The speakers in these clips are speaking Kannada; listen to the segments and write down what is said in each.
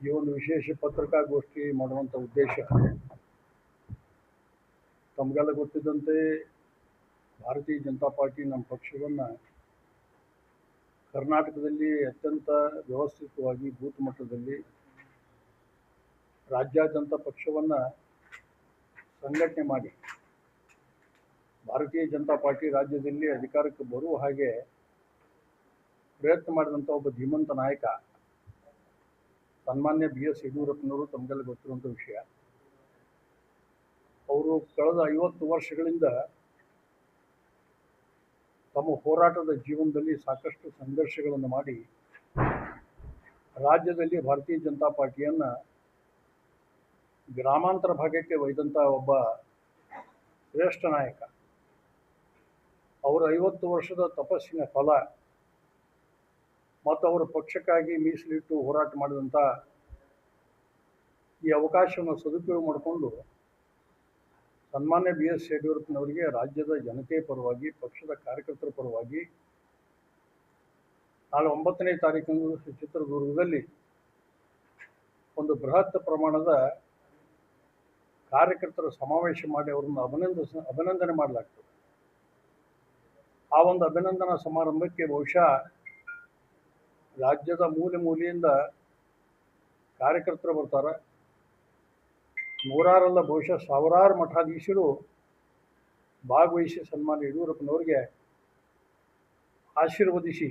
ಈ ಒಂದು ವಿಶೇಷ ಪತ್ರಿಕಾಗೋಷ್ಠಿ ಮಾಡುವಂಥ ಉದ್ದೇಶ ತಮಗೆಲ್ಲ ಗೊತ್ತಿದ್ದಂತೆ ಭಾರತೀಯ ಜನತಾ ಪಾರ್ಟಿ ನಮ್ಮ ಪಕ್ಷವನ್ನು ಕರ್ನಾಟಕದಲ್ಲಿ ಅತ್ಯಂತ ವ್ಯವಸ್ಥಿತವಾಗಿ ಬೂತ್ ಮಟ್ಟದಲ್ಲಿ ರಾಜ್ಯಾದ್ಯಂತ ಪಕ್ಷವನ್ನು ಸಂಘಟನೆ ಮಾಡಿ ಭಾರತೀಯ ಜನತಾ ಪಾರ್ಟಿ ರಾಜ್ಯದಲ್ಲಿ ಅಧಿಕಾರಕ್ಕೆ ಬರುವ ಹಾಗೆ ಪ್ರಯತ್ನ ಮಾಡಿದಂಥ ಒಬ್ಬ ಧೀಮಂತ ನಾಯಕ ಸನ್ಮಾನ್ಯ BS ಯಡಿಯೂರಪ್ಪನವರು ತಮಗೆಲ್ಲ ಗೊತ್ತಿರುವಂಥ ವಿಷಯ. ಅವರು ಕಳೆದ 50 ವರ್ಷಗಳಿಂದ ತಮ್ಮ ಹೋರಾಟದ ಜೀವನದಲ್ಲಿ ಸಾಕಷ್ಟು ಸಂಘರ್ಷಗಳನ್ನು ಮಾಡಿ ರಾಜ್ಯದಲ್ಲಿ ಭಾರತೀಯ ಜನತಾ ಪಾರ್ಟಿಯನ್ನು ಗ್ರಾಮಾಂತರ ಭಾಗಕ್ಕೆ ಒಯ್ದಂಥ ಒಬ್ಬ ಶ್ರೇಷ್ಠ ನಾಯಕ. ಅವರ 50 ವರ್ಷದ ತಪಸ್ಸಿನ ಫಲ ಮತ್ತು ಅವರ ಪಕ್ಷಕ್ಕಾಗಿ ಮೀಸಲಿಟ್ಟು ಹೋರಾಟ ಮಾಡಿದಂಥ ಈ ಅವಕಾಶವನ್ನು ಸದುಪಯೋಗ ಮಾಡಿಕೊಂಡು ಸನ್ಮಾನ್ಯ BS ಯಡಿಯೂರಪ್ಪನವರಿಗೆ ರಾಜ್ಯದ ಜನತೆಯ ಪರವಾಗಿ ಪಕ್ಷದ ಕಾರ್ಯಕರ್ತರ ಪರವಾಗಿ ನಾಳೆ 9ನೇ ತಾರೀಕಂದು ಚಿತ್ರದುರ್ಗದಲ್ಲಿ ಒಂದು ಬೃಹತ್ ಪ್ರಮಾಣದ ಕಾರ್ಯಕರ್ತರ ಸಮಾವೇಶ ಮಾಡಿ ಅವರನ್ನು ಅಭಿನಂದನೆ ಮಾಡಲಾಗ್ತದೆ. ಆ ಒಂದು ಅಭಿನಂದನಾ ಸಮಾರಂಭಕ್ಕೆ ಬಹುಶಃ ರಾಜ್ಯದ ಮೂಲೆ ಮೂಲೆಯಿಂದ ಕಾರ್ಯಕರ್ತರು ಬರ್ತಾರೆ. ನೂರಾರಲ್ಲ ಬಹುಶಃ ಸಾವಿರಾರು ಮಠಾಧೀಶರು ಭಾಗವಹಿಸಿ ಸನ್ಮಾನ್ಯ ಯಡಿಯೂರಪ್ಪನವರಿಗೆ ಆಶೀರ್ವದಿಸಿ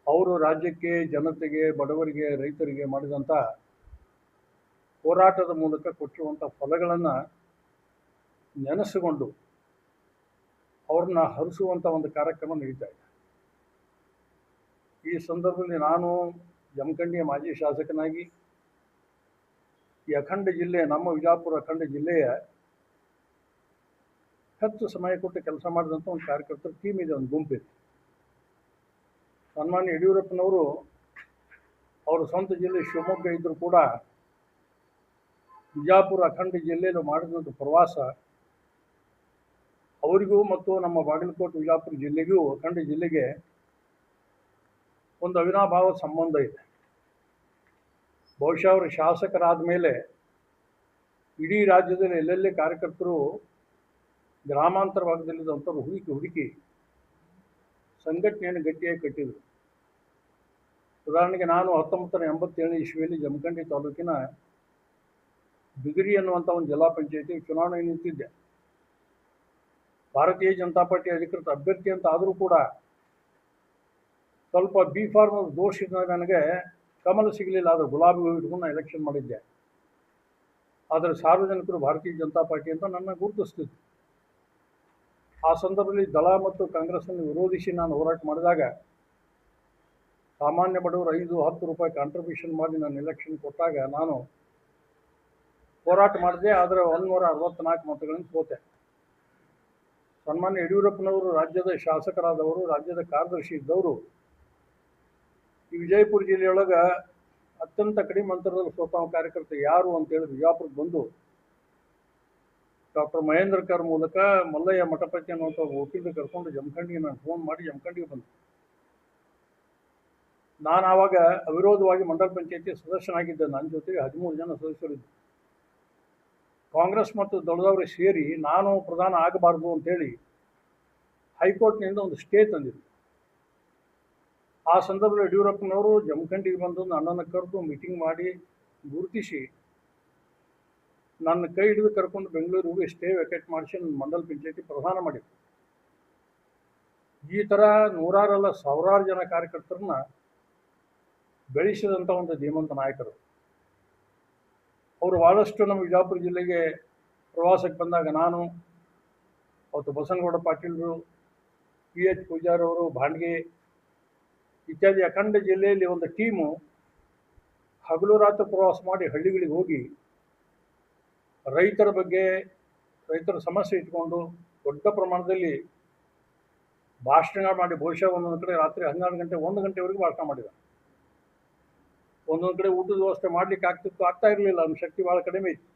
ಅವರು ರಾಜ್ಯಕ್ಕೆ, ಜನತೆಗೆ, ಬಡವರಿಗೆ, ರೈತರಿಗೆ ಮಾಡಿದಂಥ ಹೋರಾಟದ ಮೂಲಕ ಕೊಟ್ಟಿರುವಂಥ ಫಲಗಳನ್ನು ನೆನೆಸಿಕೊಂಡು ಅವ್ರನ್ನ ಹರಿಸುವಂಥ ಒಂದು ಕಾರ್ಯಕ್ರಮ ನಡೀತಾ ಇದೆ. ಈ ಸಂದರ್ಭದಲ್ಲಿ ನಾನು ಜಮಖಂಡಿಯ ಮಾಜಿ ಶಾಸಕನಾಗಿ ಈ ಅಖಂಡ ಜಿಲ್ಲೆ, ನಮ್ಮ ವಿಜಾಪುರ ಅಖಂಡ ಜಿಲ್ಲೆಯ ಹೆಚ್ಚು ಸಮಯ ಕೊಟ್ಟು ಕೆಲಸ ಮಾಡಿದಂಥ ಒಂದು ಕಾರ್ಯಕರ್ತರ ಟೀಮ್ ಇದೆ, ಒಂದು ಗುಂಪಿದೆ. ಸನ್ಮಾನ್ಯ ಯಡಿಯೂರಪ್ಪನವರು ಅವರ ಸ್ವಂತ ಜಿಲ್ಲೆ ಶಿವಮೊಗ್ಗ ಇದ್ದರೂ ಕೂಡ ವಿಜಾಪುರ ಅಖಂಡ ಜಿಲ್ಲೆಯಲ್ಲಿ ಮಾಡಿದಂಥ ಪ್ರವಾಸ ಅವರಿಗೂ ಮತ್ತು ನಮ್ಮ ಬಾಗಲಕೋಟೆ ವಿಜಾಪುರ ಜಿಲ್ಲೆಗೂ, ಅಖಂಡ ಜಿಲ್ಲೆಗೆ ಒಂದು ಅವಿನಾಭಾವ ಸಂಬಂಧ ಇದೆ. ಬಹುಶಃ ಅವರು ಶಾಸಕರಾದ ಮೇಲೆ ಇಡೀ ರಾಜ್ಯದಲ್ಲಿ ಎಲ್ಲೆಲ್ಲಿ ಕಾರ್ಯಕರ್ತರು ಗ್ರಾಮಾಂತರ ಭಾಗದಲ್ಲಿದ್ದಂಥವ್ರು ಹುಡುಕಿ ಸಂಘಟನೆಯನ್ನು ಗಟ್ಟಿಯಾಗಿ ಕಟ್ಟಿದರು. ಉದಾಹರಣೆಗೆ ನಾನು 1987 ಇಸ್ವಿಯಲ್ಲಿ ಜಮಖಂಡಿ ತಾಲೂಕಿನ ಬಿದಿರಿ ಅನ್ನುವಂಥ ಒಂದು ಜಿಲ್ಲಾ ಪಂಚಾಯತಿ ಚುನಾವಣೆ ನಿಂತಿದ್ದೆ. ಭಾರತೀಯ ಜನತಾ ಪಾರ್ಟಿ ಅಧಿಕೃತ ಅಭ್ಯರ್ಥಿ ಅಂತ ಆದರೂ ಕೂಡ ಸ್ವಲ್ಪ ಬಿ ಫಾರ್ಮ್ ದೋಷ ಇದ್ದಾಗ ನನಗೆ ಕಮಲ ಸಿಗಲಿಲ್ಲ. ಆದರೆ ಗುಲಾಬಿ ಹೂ ಇಟ್ಕೊಂಡು ನಾನು ಎಲೆಕ್ಷನ್ ಮಾಡಿದ್ದೆ. ಆದರೆ ಸಾರ್ವಜನಿಕರು ಭಾರತೀಯ ಜನತಾ ಪಾರ್ಟಿ ಅಂತ ನನ್ನ ಗುರುತಿಸ್ತಿದ್ರು. ಆ ಸಂದರ್ಭದಲ್ಲಿ ದಳ ಮತ್ತು ಕಾಂಗ್ರೆಸ್ಸನ್ನು ವಿರೋಧಿಸಿ ನಾನು ಹೋರಾಟ ಮಾಡಿದಾಗ ಸಾಮಾನ್ಯ ಬಡವರು 5-10 ರೂಪಾಯಿ ಕಾಂಟ್ರಿಬ್ಯೂಷನ್ ಮಾಡಿ ನಾನು ಎಲೆಕ್ಷನ್ ಕೊಟ್ಟಾಗ ನಾನು ಹೋರಾಟ ಮಾಡಿದೆ. ಆದರೆ 164 ಮತಗಳನ್ನು ಸೋತೆ. ಸನ್ಮಾನ್ಯ ಯಡಿಯೂರಪ್ಪನವರು ರಾಜ್ಯದ ಶಾಸಕರಾದವರು, ರಾಜ್ಯದ ಕಾರ್ಯದರ್ಶಿ ಇದ್ದವರು, ಈ ವಿಜಯಪುರ ಜಿಲ್ಲೆಯೊಳಗೆ ಅತ್ಯಂತ ಕಡಿಮೆ ಅಂತರದಲ್ಲಿ ಸೋತ ಕಾರ್ಯಕರ್ತ ಯಾರು ಅಂತೇಳಿ ವಿಜಯಪುರಕ್ಕೆ ಬಂದು ಡಾಕ್ಟರ್ ಮಹೇಂದ್ರ ಕರ್ ಮೂಲಕ ಮಲ್ಲಯ್ಯ ಮಠಪತಿ ಅನ್ನುವಂಥ ವಕೀಲರು ಕರ್ಕೊಂಡು ಜಮಖಂಡಿಗೆ ನಾನು ಫೋನ್ ಮಾಡಿ ಜಮಖಂಡಿಗೆ ಬಂದೆ. ನಾನು ಆವಾಗ ಅವಿರೋಧವಾಗಿ ಮಂಡಲ ಪಂಚಾಯತಿ ಸದಸ್ಯನಾಗಿದ್ದೆ. ನನ್ನ ಜೊತೆಗೆ 13 ಜನ ಸದಸ್ಯರಿದ್ದರು. ಕಾಂಗ್ರೆಸ್ ಮತ್ತು ದಳದವರು ಸೇರಿ ನಾನು ಪ್ರಧಾನ ಆಗಬಾರ್ದು ಅಂತೇಳಿ ಹೈಕೋರ್ಟ್ನಿಂದ ಒಂದು ಸ್ಟೇ ತಂದಿದ್ದರು. ಆ ಸಂದರ್ಭದಲ್ಲಿ ಯಡಿಯೂರಪ್ಪನವರು ಜಮಖಂಡಿಗೆ ಬಂದು ನನ್ನನ್ನು ಕರೆದು ಮೀಟಿಂಗ್ ಮಾಡಿ ಗುರುತಿಸಿ ನನ್ನ ಕೈ ಹಿಡಿದು ಕರ್ಕೊಂಡು ಬೆಂಗಳೂರಿಗೆ ಸ್ಟೇ ವೆಕೇಟ್ ಮಾಡಿಸಿ ನನ್ನ ಮಂಡಲ ಪಂಚಾಯತಿ ಪ್ರಧಾನ ಮಾಡಿದರು. ಈ ಥರ ನೂರಾರಲ್ಲ ಸಾವಿರಾರು ಜನ ಕಾರ್ಯಕರ್ತರನ್ನ ಬೆಳೆಸಿದಂಥ ಒಂದು ಧೀಮಂತ ನಾಯಕರು. ಅವರು ಭಾಳಷ್ಟು ನಮ್ಮ ವಿಜಯಪುರ ಜಿಲ್ಲೆಗೆ ಪ್ರವಾಸಕ್ಕೆ ಬಂದಾಗ ನಾನು, ಅವತ್ತು ಬಸನಗೌಡ ಪಾಟೀಲರು, PH ಪೂಜಾರಿ ಅವರು, ಭಾಂಡ್ಗೆ ಇತ್ಯಾದಿ ಅಖಂಡ ಜಿಲ್ಲೆಯಲ್ಲಿ ಒಂದು ಟೀಮು ಹಗಲು ರಾತ್ರಿ ಪ್ರವಾಸ ಮಾಡಿ ಹಳ್ಳಿಗಳಿಗೆ ಹೋಗಿ ರೈತರ ಬಗ್ಗೆ, ರೈತರ ಸಮಸ್ಯೆ ಇಟ್ಕೊಂಡು ದೊಡ್ಡ ಪ್ರಮಾಣದಲ್ಲಿ ಭಾಷಣ ಮಾಡಿ ಬಹುಶಃ ಒಂದೊಂದು ಕಡೆ ರಾತ್ರಿ 12 ಗಂಟೆ 1 ಗಂಟೆವರೆಗೂ ಭಾಷಣ ಮಾಡಿದ್ದಾರೆ. ಒಂದೊಂದು ಕಡೆ ಊಟದ ವ್ಯವಸ್ಥೆ ಮಾಡಲಿಕ್ಕೆ ಆಗ್ತಾ ಇರಲಿಲ್ಲ. ನಮ್ಮ ಶಕ್ತಿ ಭಾಳ ಕಡಿಮೆ ಇತ್ತು.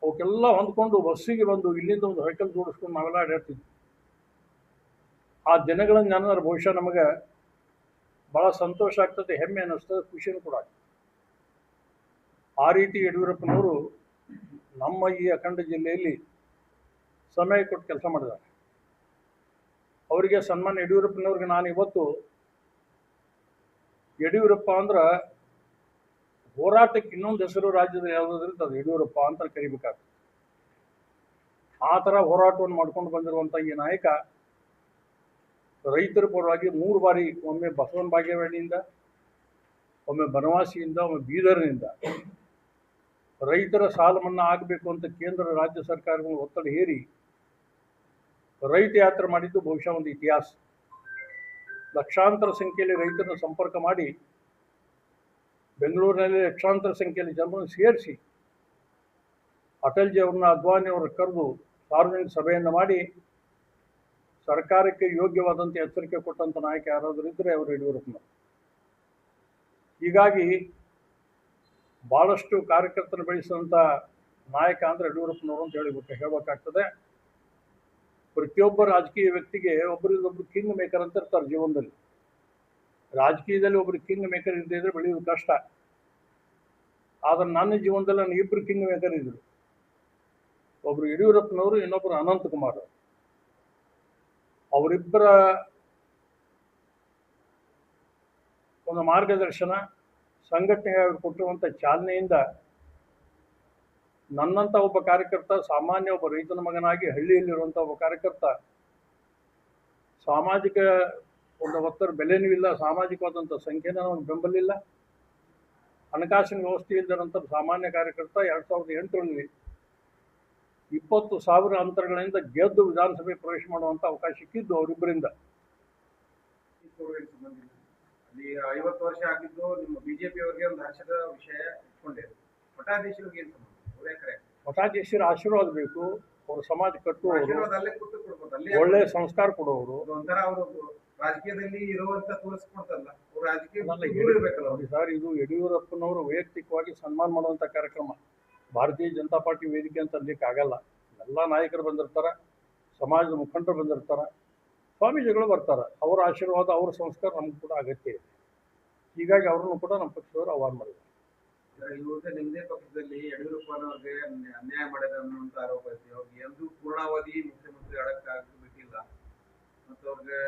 ಅವಕ್ಕೆಲ್ಲ ಹೊಂದ್ಕೊಂಡು ಬಸ್ಸಿಗೆ ಬಂದು ಇಲ್ಲಿಂದ ಒಂದು ವೆಹಿಕಲ್ ಜೋಡಿಸ್ಕೊಂಡು ನಾವೆಲ್ಲ ಅಡ್ಡಾಡ್ತಿದ್ವಿ. ಆ ದಿನಗಳನ್ನು ನೆನೆದರೆ ಬಹುಶಃ ನಮಗೆ ಭಾಳ ಸಂತೋಷ ಆಗ್ತದೆ, ಹೆಮ್ಮೆ ಅನ್ನಿಸ್ತದೆ, ಖುಷಿನೂ ಕೂಡ ಆಗ್ತದೆ. ಆ ರೀತಿ ಯಡಿಯೂರಪ್ಪನವರು ನಮ್ಮ ಈ ಅಖಂಡ ಜಿಲ್ಲೆಯಲ್ಲಿ ಸಮಯ ಕೊಟ್ಟು ಕೆಲಸ ಮಾಡಿದ್ದಾರೆ. ಅವರಿಗೆ ಸನ್ಮಾನ್ಯ ಯಡಿಯೂರಪ್ಪನವ್ರಿಗೆ ನಾನು ಇವತ್ತು ಯಡಿಯೂರಪ್ಪ ಅಂದ್ರೆ ಹೋರಾಟಕ್ಕೆ ಇನ್ನೊಂದು ಹೆಸರು ರಾಜ್ಯದಲ್ಲಿ ಯಾವುದಾದ್ರಿಂದ ಅದು ಯಡಿಯೂರಪ್ಪ ಅಂತ ಕರಿಬೇಕಾಗ್ತದೆ. ಆ ಥರ ಹೋರಾಟವನ್ನು ಮಾಡ್ಕೊಂಡು ಬಂದಿರುವಂಥ ಈ ನಾಯಕ ರೈತರ ಪರವಾಗಿ 3 ಬಾರಿ, ಒಮ್ಮೆ ಬಸವನ ಬಾಗೇವಾಡಿಯಿಂದ, ಒಮ್ಮೆ ಬನವಾಸಿಯಿಂದ, ಒಮ್ಮೆ ಬೀದರ್ನಿಂದ ರೈತರ ಸಾಲ ಮನ್ನಾ ಆಗಬೇಕು ಅಂತ ಕೇಂದ್ರ ರಾಜ್ಯ ಸರ್ಕಾರಗಳು ಒತ್ತಡ ಹೇರಿ ರೈತ ಯಾತ್ರೆ ಮಾಡಿದ್ದು ಬಹುಶಃ ಒಂದು ಇತಿಹಾಸ. ಲಕ್ಷಾಂತರ ಸಂಖ್ಯೆಯಲ್ಲಿ ರೈತರನ್ನು ಸಂಪರ್ಕ ಮಾಡಿ ಬೆಂಗಳೂರಿನಲ್ಲಿ ಲಕ್ಷಾಂತರ ಸಂಖ್ಯೆಯಲ್ಲಿ ಜನರನ್ನು ಸೇರಿಸಿ ಅಟಲ್ಜಿ ಅವ್ರನ್ನ, ಅದ್ವಾನಿ ಅವ್ರನ್ನ ಕರೆದು ಸಾರ್ವಜನಿಕ ಸಭೆಯನ್ನು ಮಾಡಿ ಸರ್ಕಾರಕ್ಕೆ ಯೋಗ್ಯವಾದಂಥ ಎಚ್ಚರಿಕೆ ಕೊಟ್ಟಂಥ ನಾಯಕ ಯಾರಾದರೂ ಇದ್ದರೆ ಅವರು ಯಡಿಯೂರಪ್ಪನವರು. ಹೀಗಾಗಿ ಭಾಳಷ್ಟು ಕಾರ್ಯಕರ್ತರು ಬೆಳೆಸಿದಂಥ ನಾಯಕ ಅಂದರೆ ಯಡಿಯೂರಪ್ಪನವರು ಅಂತ ಹೇಳಬೇಕಾಗ್ತದೆ. ಪ್ರತಿಯೊಬ್ಬ ರಾಜಕೀಯ ವ್ಯಕ್ತಿಗೆ ಒಬ್ಬರಿಗೊಬ್ಬರು ಕಿಂಗ್ ಮೇಕರ್ ಅಂತ ಇರ್ತಾರೆ ಜೀವನದಲ್ಲಿ. ರಾಜಕೀಯದಲ್ಲಿ ಒಬ್ಬರು ಕಿಂಗ್ ಮೇಕರ್ ಇಲ್ಲದೇ ಇದ್ರೆ ಬೆಳೆಯೋದು ಕಷ್ಟ. ಆದರೆ ನನ್ನ ಜೀವನದಲ್ಲಿ ನನ್ನ ಇಬ್ಬರು ಕಿಂಗ್ ಮೇಕರ್ ಇದ್ದರು. ಒಬ್ಬರು ಯಡಿಯೂರಪ್ಪನವರು, ಇನ್ನೊಬ್ಬರು ಅನಂತಕುಮಾರ್. ಅವರಿಬ್ಬರ ಒಂದು ಮಾರ್ಗದರ್ಶನ, ಸಂಘಟನೆಗೆ ಅವರು ಕೊಟ್ಟಿರುವಂಥ ಚಾಲನೆಯಿಂದ ನನ್ನಂಥ ಒಬ್ಬ ಕಾರ್ಯಕರ್ತ, ಸಾಮಾನ್ಯ ಒಬ್ಬ ರೈತನ ಮಗನಾಗಿ ಹಳ್ಳಿಯಲ್ಲಿರುವಂಥ ಒಬ್ಬ ಕಾರ್ಯಕರ್ತ, ಸಾಮಾಜಿಕ ಒಂದು ಒತ್ತರ ಬೆಲೆನೂ ಇಲ್ಲ, ಸಾಮಾಜಿಕವಾದಂಥ ಸಂಖ್ಯೆನ ಒಂದು ಬೆಂಬಲಿಲ್ಲ, ಹಣಕಾಸಿನ ವ್ಯವಸ್ಥೆ ಇಲ್ಲದಂಥ ಸಾಮಾನ್ಯ ಕಾರ್ಯಕರ್ತ 2008ರಲ್ಲಿ 20,000 ಅಂತರಗಳಿಂದ ಗೆದ್ದು ವಿಧಾನಸಭೆ ಪ್ರವೇಶ ಮಾಡುವಂಥ ಅವಕಾಶ ಸಿಕ್ಕಿದ್ದು ಅವರಿಬ್ಬರಿಂದ. ಅಲ್ಲಿ 50 ವರ್ಷ ಆಗಿದ್ದು ನಿಮ್ಮ ಬಿಜೆಪಿ ಅವರಿಗೆ ಒಂದು ಹರ್ಷದ ವಿಷಯ ಇಟ್ಕೊಂಡಿದೆ. ಮಠಾಧೀಶರಿಗೆ ಏನು ಸಂಬಂಧ? ಮಠಾಧೀಶರ ಆಶೀರ್ವಾದ ಬೇಕು, ಅವ್ರ ಸಮಾಜ ಕಟ್ಟುವವರು, ಒಳ್ಳೆ ಸಂಸ್ಕಾರ ಕೊಡುವವರು. ಒಂಥರ ಅವರು ರಾಜಕೀಯದಲ್ಲಿ ಇರುವಂತ ತೋರಿಸ್ಕೊಡ್ತಲ್ಲ, ಅವ್ರು ರಾಜಕೀಯ ಸರ್, ಇದು ಯಡಿಯೂರಪ್ಪನವರು ವೈಯಕ್ತಿಕವಾಗಿ ಸನ್ಮಾನ ಮಾಡುವಂಥ ಕಾರ್ಯಕ್ರಮ. ಭಾರತೀಯ ಜನತಾ ಪಾರ್ಟಿ ವೇದಿಕೆ ಅಂತ ಅನ್ಲಿಕ್ಕೆ ಆಗಲ್ಲ. ಎಲ್ಲ ನಾಯಕರು ಬಂದಿರ್ತಾರೆ, ಸಮಾಜದ ಮುಖಂಡರು ಬಂದಿರ್ತಾರೆ, ಸ್ವಾಮೀಜಿಗಳು ಬರ್ತಾರೆ. ಅವರ ಆಶೀರ್ವಾದ, ಅವರ ಸಂಸ್ಕಾರ ನಮ್ಗೆ ಕೂಡ ಅಗತ್ಯ ಇದೆ. ಹೀಗಾಗಿ ಅವರನ್ನು ಕೂಡ ನಮ್ಮ ಪಕ್ಷದವರು ಆಹ್ವಾನ ಮಾಡಿದ್ದಾರೆ. ಇವಾಗ ನಿಮ್ಮದೇ ಪಕ್ಷದಲ್ಲಿ ಯಡಿಯೂರಪ್ಪನವ್ರಿಗೆ ಅನ್ಯಾಯ ಮಾಡಿದ ಅನ್ನುವಂಥ ಆರೋಪ ಐತಿ. ಅವ್ರಿಗೆ ಎಂದೂ ಪೂರ್ಣಾವಧಿ ಮುಖ್ಯಮಂತ್ರಿ ಆಗಕ್ಕೆ ಬಿಟ್ಟಿಲ್ಲ ಮತ್ತು ಅವ್ರಿಗೆ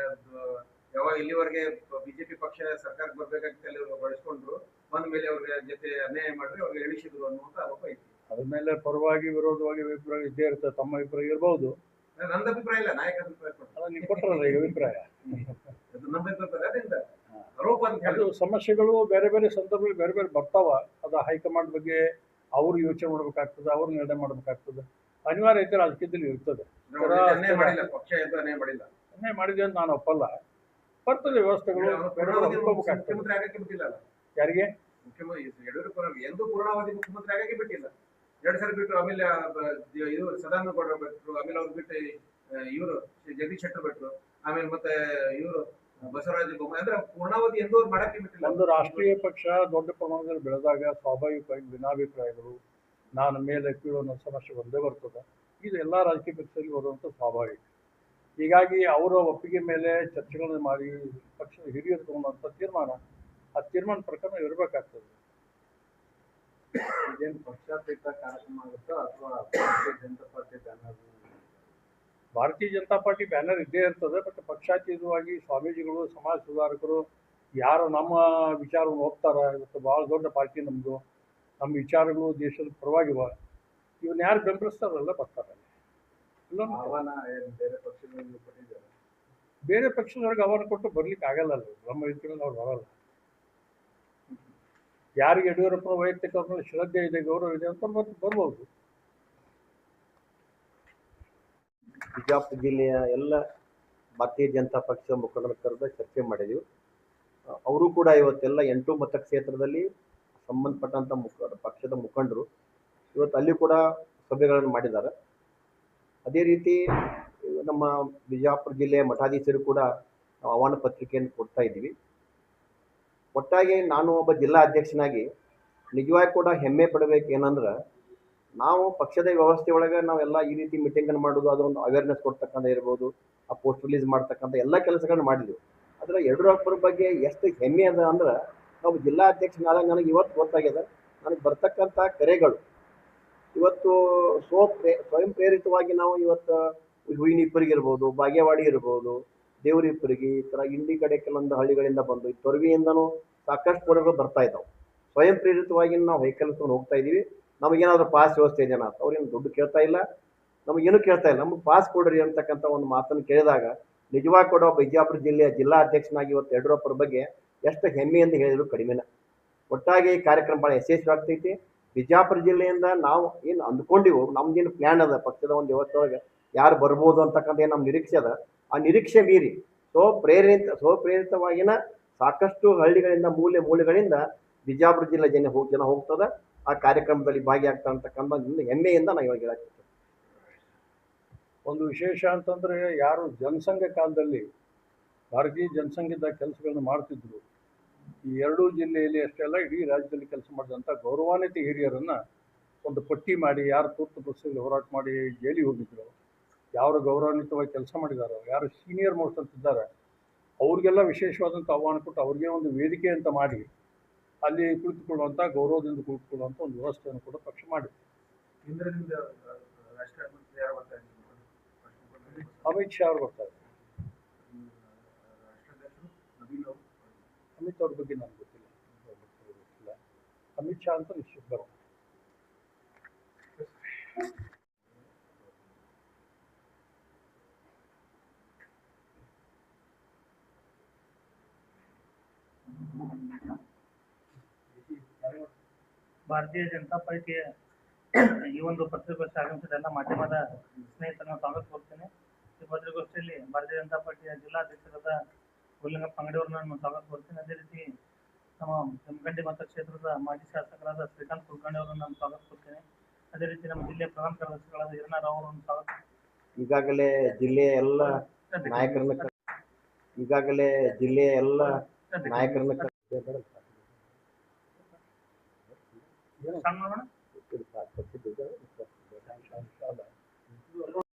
ಯಾವಾಗ ಇಲ್ಲಿವರೆಗೆ ಬಿಜೆಪಿ ಪಕ್ಷ ಸರ್ಕಾರಕ್ಕೆ ಬರ್ಬೇಕಾಗಿತ್ತು ಅಲ್ಲಿ ಅವ್ರು ಬಳಸ್ಕೊಂಡ್ರು, ಬಂದ ಮೇಲೆ ಅವ್ರಿಗೆ ಜೊತೆ ಅನ್ಯಾಯ ಮಾಡಿದ್ರೆ ಅವ್ರಿಗೆ ಎಳಿಸಿದ್ರು ಅನ್ನುವಂಥ ಆರೋಪ ಐತಿ. ಅದ್ರ ಮೇಲೆ ಪರವಾಗಿ ವಿರೋಧವಾಗಿ ಅಭಿಪ್ರಾಯ ಇದ್ದೇ ಇರ್ತದೆ. ತಮ್ಮ ಅಭಿಪ್ರಾಯ ಇರ್ಬೋದು, ನಂದು ಅಭಿಪ್ರಾಯ ಇಲ್ಲ, ನಾಯಕ ಅಭಿಪ್ರಾಯ ಅಲ್ಲ, ನೀವು ಕೊಟ್ಟರಲ್ಲ ಈಗ ಅಭಿಪ್ರಾಯ. ನಮ್ಮ ಅಭಿಪ್ರಾಯ ಅದರಿಂದ ಆರೋಪ ಅಂತ ಅದು ಸಮಸ್ಯೆಗಳು ಬೇರೆ ಬೇರೆ ಸಂದರ್ಭದಲ್ಲಿ ಬೇರೆ ಬೇರೆ ಬರ್ತಾವ. ಅದು ಹೈಕಮಾಂಡ್ ಬಗ್ಗೆ ಅವರು ಯೋಚನೆ ಮಾಡ್ಬೇಕಾಗ್ತದೆ, ಅವ್ರು ನಿರ್ಣಯ ಮಾಡ್ಬೇಕಾಗ್ತದೆ. ಅನಿವಾರ್ಯ ಐತೆ, ರಾಜಕೀಯದಲ್ಲಿ ಇರ್ತದೆ. ಅನ್ಯಾಯ ಮಾಡಿದೆ ಅಂತ ನಾನು ಒಪ್ಪಲ್ಲ. ಬರ್ತದೆ ವ್ಯವಸ್ಥೆಗಳು. ಯಾರಿಗೆ? ಯಡಿಯೂರಪ್ಪನವ್ರಿಗೆ ಎಂದೂ ಪೂರ್ಣಾವಧಿ ಮುಖ್ಯಮಂತ್ರಿ ಆಗಕ್ಕೆ ಬಿಟ್ಟಿಲ್ಲ. 2 ಸಲ ಬಿಟ್ಟು, ಆಮೇಲೆ ಇವರು ಸದಾನಂದ ಗೌಡ ಬಿಟ್ಟರು, ಆಮೇಲೆ ಅವ್ರು ಬಿಟ್ಟು ಇವರು ಜಗದೀಶ್ ಶೆಟ್ಟರ್ ಬಿಟ್ಟರು, ಆಮೇಲೆ ಮತ್ತೆ ಇವರು ಬಸವರಾಜ ಬೊಮ್ಮಾಯಿ. ಅಂದ್ರೆ ಪೂರ್ಣಾವಧಿ ಎಂದೂ ಅವ್ರು ಮಾಡಕ್ಕೆ ಬಿಟ್ಟಿಲ್ಲ. ಒಂದು ರಾಷ್ಟ್ರೀಯ ಪಕ್ಷ ದೊಡ್ಡ ಪ್ರಮಾಣದಲ್ಲಿ ಬೆಳೆದಾಗ ಸ್ವಾಭಾವಿಕವಾಗಿ ಭಿನ್ನಾಭಿಪ್ರಾಯಗಳು, ನಾನು ಮೇಲೆ ಕೀಳು ಅನ್ನೋ ಸಮಸ್ಯೆ ಒಂದೇ ಬರ್ತದೆ. ಇದು ಎಲ್ಲ ರಾಜಕೀಯ ಪಕ್ಷದಲ್ಲಿ ಬರುವಂಥ ಸ್ವಾಭಾವಿಕ. ಹೀಗಾಗಿ ಅವರ ಒಪ್ಪಿಗೆ ಮೇಲೆ ಚರ್ಚೆಗಳನ್ನು ಮಾಡಿ ಪಕ್ಷದ ಹಿರಿಯರು ತಗೊಂಡಂಥ ತೀರ್ಮಾನ, ಆ ತೀರ್ಮಾನ ಪ್ರಕಾರ ಇರಬೇಕಾಗ್ತದೆ. ಇದೇನು ಪಕ್ಷಾತೀತ ಕಾರ್ಯಕ್ರಮ ಆಗುತ್ತೋ ಅಥವಾ ಭಾರತೀಯ ಜನತಾ ಪಾರ್ಟಿ ಬ್ಯಾನರ್? ಭಾರತೀಯ ಜನತಾ ಪಾರ್ಟಿ ಬ್ಯಾನರ್ ಇದ್ದೇ ಇರ್ತದೆ. ಬಟ್ ಪಕ್ಷಾತೀತವಾಗಿ ಸ್ವಾಮೀಜಿಗಳು, ಸಮಾಜ ಸುಧಾರಕರು ಯಾರು ನಮ್ಮ ವಿಚಾರವನ್ನು ಹೋಗ್ತಾರೆ, ಇವತ್ತು ಭಾಳ ದೊಡ್ಡ ಪಾರ್ಟಿ ನಮ್ಮದು, ನಮ್ಮ ವಿಚಾರಗಳು ದೇಶದ ಪರವಾಗಿವ, ಇವನ್ನ ಯಾರು ಬೆಂಬಲಿಸ್ತಾರಲ್ಲ ಬರ್ತಾರೆ. ಬೇರೆ ಪಕ್ಷದವ್ರಿಗೆ ಆಹ್ವಾನ ಕೊಟ್ಟು ಬರ್ಲಿಕ್ಕೆ ಆಗಲ್ಲ. ನಮ್ಮ ರೀತಿಯಲ್ಲಿ ಅವ್ರು ಬರಲ್ಲ. ಯಾರಿಗೆ ಯಡಿಯೂರಪ್ಪನ ವೈಯಕ್ತಿಕ ಅವ್ರ ಶ್ರದ್ಧೆ ಇದೆ, ಗೌರವ ಇದೆ ಅಂತ ಬರ್ಬೋದು. ಬಿಜಾಪುರ ಜಿಲ್ಲೆಯ ಎಲ್ಲ ಭಾರತೀಯ ಜನತಾ ಪಕ್ಷದ ಮುಖಂಡರ ಕರೆದ ಚರ್ಚೆ ಮಾಡಿದೆವು. ಅವರು ಕೂಡ ಇವತ್ತೆಲ್ಲ 8 ಮತಕ್ಷೇತ್ರದಲ್ಲಿ ಸಂಬಂಧಪಟ್ಟಂಥ ಪಕ್ಷದ ಮುಖಂಡರು ಇವತ್ತು ಅಲ್ಲಿ ಕೂಡ ಸಭೆಗಳನ್ನು ಮಾಡಿದ್ದಾರೆ. ಅದೇ ರೀತಿ ನಮ್ಮ ಬಿಜಾಪುರ ಜಿಲ್ಲೆಯ ಮಠಾಧೀಶರು ಕೂಡ ನಾವು ಆಹ್ವಾನ ಪತ್ರಿಕೆಯನ್ನು ಕೊಡ್ತಾ ಇದ್ದೀವಿ. ಒಟ್ಟಾಗಿ ನಾನು ಒಬ್ಬ ಜಿಲ್ಲಾ ಅಧ್ಯಕ್ಷನಾಗಿ ನಿಜವಾಗಿ ಕೂಡ ಹೆಮ್ಮೆ ಪಡಬೇಕು. ಏನಂದ್ರೆ ನಾವು ಪಕ್ಷದ ವ್ಯವಸ್ಥೆ ಒಳಗೆ ನಾವೆಲ್ಲ ಈ ರೀತಿ ಮೀಟಿಂಗನ್ನು ಮಾಡೋದು, ಅದೊಂದು ಅವೇರ್ನೆಸ್ ಕೊಡ್ತಕ್ಕಂಥ ಇರ್ಬೋದು, ಆ ಪೋಸ್ಟ್ ರಿಲೀಸ್ ಮಾಡ್ತಕ್ಕಂಥ ಎಲ್ಲ ಕೆಲಸಗಳನ್ನ ಮಾಡಿದ್ವಿ. ಆದರೆ ಯಡಿಯೂರಪ್ಪರ ಬಗ್ಗೆ ಎಷ್ಟು ಹೆಮ್ಮೆ ಅದ ಅಂದ್ರೆ ನಾವು ಜಿಲ್ಲಾಧ್ಯಕ್ಷನಾದಾಗ ನನಗೆ ಇವತ್ತು ಗೊತ್ತಾಗ್ಯದ, ನನಗೆ ಬರ್ತಕ್ಕಂಥ ಕರೆಗಳು ಇವತ್ತು ಸ್ವಯಂ ಪ್ರೇರಿತವಾಗಿ ನಾವು ಇವತ್ತು ಹೂವಿನಿಪ್ಪರಿಗೆ ಇರ್ಬೋದು, ಬಾಗೇವಾಡಿ ಇರ್ಬೋದು, ದೇವರಿಪ್ಪರಿಗೆ, ಈ ಥರ ಇಂಡಿ ಕಡೆ ಕೆಲವೊಂದು ಹಳ್ಳಿಗಳಿಂದ ಬಂದು ಈ ತೊರವಿಯಿಂದನೂ ಸಾಕಷ್ಟು ಫೋನ್ಗಳು ಬರ್ತಾ ಇದ್ದಾವೆ. ಸ್ವಯಂ ಪ್ರೇರಿತವಾಗಿ ನಾವು ವೆಹಿಕಲ್ ತೊಗೊಂಡು ಹೋಗ್ತಾ ಇದ್ದೀವಿ. ನಮಗೇನಾದರೂ ಪಾಸ್ ವ್ಯವಸ್ಥೆ ಇದೆಯಾ ಅಂತ ಅವ್ರೇನು ದುಡ್ಡು ಕೇಳ್ತಾ ಇಲ್ಲ, ನಮಗೇನು ಕೇಳ್ತಾ ಇಲ್ಲ. ನಮಗೆ ಪಾಸ್ ಕೊಡ್ರಿ ಅಂತಕ್ಕಂಥ ಒಂದು ಮಾತನ್ನು ಕೇಳಿದಾಗ ನಿಜವಾಗಿ ಕೂಡ ಬಿಜಾಪುರ ಜಿಲ್ಲೆಯ ಜಿಲ್ಲಾ ಅಧ್ಯಕ್ಷನಾಗಿ ಇವತ್ತು ಯಡಿಯೂರಪ್ಪರ ಬಗ್ಗೆ ಎಷ್ಟು ಹೆಮ್ಮೆ ಎಂದು ಹೇಳಿದ್ರು ಕಡಿಮೆನ. ಒಟ್ಟಾಗಿ ಈ ಕಾರ್ಯಕ್ರಮ ಭಾಳ ಯಶಸ್ವಿ ಆಗ್ತೈತಿ. ಬಿಜಾಪುರ ಜಿಲ್ಲೆಯಿಂದ ನಾವು ಏನು ಅಂದ್ಕೊಂಡಿವು, ನಮ್ದೇನು ಪ್ಲ್ಯಾನ್ ಅದ ಪಕ್ಷದ ಒಂದು ವ್ಯವಸ್ಥೆ ಒಳಗೆ ಯಾರು ಬರ್ಬೋದು ಅಂತಕ್ಕಂಥ ಏನು ನಮ್ಮ ನಿರೀಕ್ಷೆ ಅದ, ಆ ನಿರೀಕ್ಷೆ ಮೀರಿ ಸ್ವಪ್ರೇರಿತವಾಗಿನ ಸಾಕಷ್ಟು ಹಳ್ಳಿಗಳಿಂದ ಮೂಲೆಗಳಿಂದ ಬಿಜಾಪುರ ಜಿಲ್ಲೆ ಜನ ಹೋಗ್ತದ. ಆ ಕಾರ್ಯಕ್ರಮದಲ್ಲಿ ಭಾಗಿಯಾಗ್ತಾ ಅಂತಕ್ಕಂಥ ಹೆಮ್ಮೆಯಿಂದ ನಾವು ಇವಾಗ ಹೇಳಕ್ಕೆ ಒಂದು ವಿಶೇಷ ಅಂತಂದರೆ, ಯಾರು ಜನಸಂಘ ಕಾಲದಲ್ಲಿ ಭಾರತೀಯ ಜನಸಂಘದ ಕೆಲಸಗಳನ್ನು ಮಾಡ್ತಿದ್ರು, ಈ ಎರಡೂ ಜಿಲ್ಲೆಯಲ್ಲಿ ಅಷ್ಟೇ ಅಲ್ಲ ಇಡೀ ರಾಜ್ಯದಲ್ಲಿ ಕೆಲಸ ಮಾಡಿದಂಥ ಗೌರವಾನ್ವಿತ ಹಿರಿಯರನ್ನು ಒಂದು ಪಟ್ಟಿ ಮಾಡಿ, ಯಾರು ತುರ್ತು ಪರಿಸ್ಥಿತಿಯಲ್ಲಿ ಹೋರಾಟ ಮಾಡಿ ಜೈಲಿಗೆ ಹೋಗಿದ್ರು, ಯಾರು ಗೌರವಾನ್ವಿತವಾಗಿ ಕೆಲಸ ಮಾಡಿದಾರೋ, ಯಾರು ಸೀನಿಯರ್ ಮೋಸ್ಟ್ ಅಂತಿದ್ದಾರೆ, ಅವ್ರಿಗೆಲ್ಲ ವಿಶೇಷವಾದಂಥ ಆಹ್ವಾನ ಕೊಟ್ಟು ಅವ್ರಿಗೆ ಒಂದು ವೇದಿಕೆ ಅಂತ ಮಾಡಿ ಅಲ್ಲಿ ಕುಳಿತುಕೊಳ್ಳುವಂಥ, ಗೌರವದಿಂದ ಕುಳಿತುಕೊಳ್ಳುವಂಥ ಒಂದು ವ್ಯವಸ್ಥೆಯನ್ನು ಕೂಡ ಪಕ್ಷ ಮಾಡಿದೆ. ಕೇಂದ್ರದಿಂದ ರಾಷ್ಟ್ರೀಯ ಮಂತ್ರಿ ಯಾರು ಬರ್ತಾ ಇದ್ರು? ಅಮಿತ್ ಶಾ ಅವರು ಬರ್ತಾರೆ. ರಾಷ್ಟ್ರಾಧ್ಯಕ್ಷರು ನವೀನ್ ಅವರು. ಅಮಿತ್ ಅವ್ರ ಬಗ್ಗೆ ನನಗೆ ಗೊತ್ತಿಲ್ಲ. ಅಮಿತ್ ಶಾ ಅಂತ ನಿಶ್ಚಿತ ಬರ್ತಾರೆ. ಭಾರತೀಯ ಜನತಾ ಪಾರ್ಟಿಯ ಈ ಒಂದು ಪತ್ರಿಕಾಗೋಷ್ಠಿ ಆಗಮಿಸಿದ ಎಲ್ಲ ಮಾಧ್ಯಮದ ಸ್ನೇಹಿತರನ್ನು ಸ್ವಾಗತ ಕೊಡ್ತೇನೆ. ಈ ಪತ್ರಿಕಾಗೋಷ್ಠಿಯಲ್ಲಿ ಭಾರತೀಯ ಜನತಾ ಪಾರ್ಟಿಯ ಜಿಲ್ಲಾಧ್ಯಕ್ಷರಾದ ಹುಲ್ಲಿಂಗಪ್ಪ ಅಂಗಡಿಯವರನ್ನ ನಾನು ಸ್ವಾಗತ ಕೊಡ್ತೇನೆ. ಅದೇ ರೀತಿ ನಮ್ಮ ಜಮಖಂಡಿ ಮತಕ್ಷೇತ್ರದ ಮಾಜಿ ಶಾಸಕರಾದ ಶ್ರೀಕಾಂತ್ ಕುಲಕರ್ಣಿ ಅವರನ್ನು ನಾನು ಸ್ವಾಗತ ಕೊಡ್ತೇನೆ. ಅದೇ ರೀತಿ ನಮ್ಮ ಜಿಲ್ಲೆಯ ಪ್ರಧಾನ ಕಾರ್ಯದರ್ಶಿಗಳಾದ ಹಿರಣ್ಣರಾವ್ ಅವರನ್ನು ಸ್ವಾಗತ. ಈಗಾಗಲೇ ಜಿಲ್ಲೆಯ ಎಲ್ಲ ನಾಯಕರನ್ನ